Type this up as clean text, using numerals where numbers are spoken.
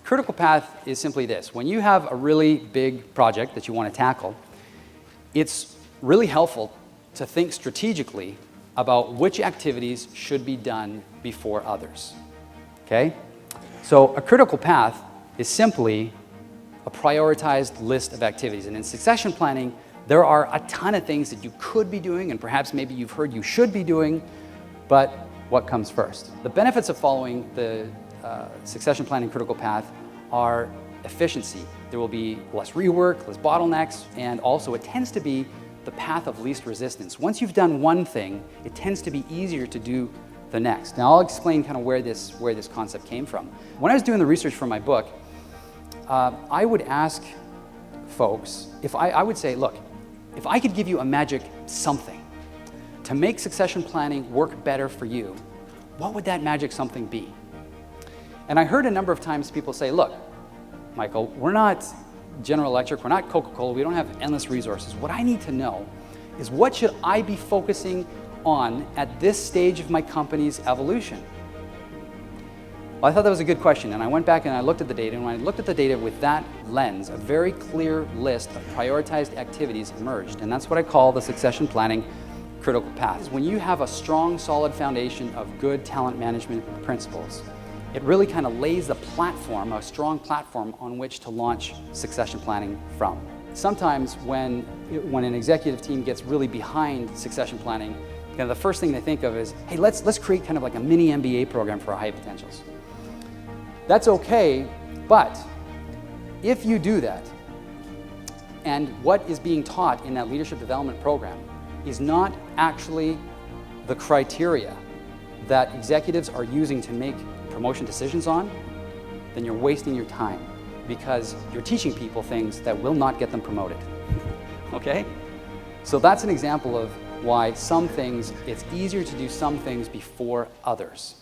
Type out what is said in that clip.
critical path is simply this. When you have a really big project that you want to tackle, it's really helpful to think strategically about which activities should be done before others. Okay? So a critical path is simply a prioritized list of activities. And in succession planning, there are a ton of things that you could be doing, and perhaps maybe you've heard you should be doing, but what comes first? The benefits of following the succession planning critical path are efficiency. There will be less rework, less bottlenecks, and also it tends to be the path of least resistance. Once you've done one thing, it tends to be easier to do the next. Now I'll explain kind of where this concept came from. When I was doing the research for my book, I would ask folks, I would say, look, if I could give you a magic something to make succession planning work better for you, what would that magic something be? And I heard a number of times people say, look, Michael, we're not General Electric, we're not Coca-Cola, we don't have endless resources. What I need to know is what should I be focusing on at this stage of my company's evolution? Well, I thought that was a good question, and I went back and I looked at the data, and when I looked at the data with that lens, a very clear list of prioritized activities emerged, and that's what I call the succession planning critical paths. When you have a strong, solid foundation of good talent management principles, it really kind of lays the platform, a strong platform on which to launch succession planning from. Sometimes when an executive team gets really behind succession planning, you know, the first thing they think of is, hey, let's create kind of like a mini MBA program for our high potentials. That's okay, but if you do that, and what is being taught in that leadership development program is not actually the criteria that executives are using to make promotion decisions on, then you're wasting your time because you're teaching people things that will not get them promoted. Okay? So that's an example of why some things, it's easier to do some things before others.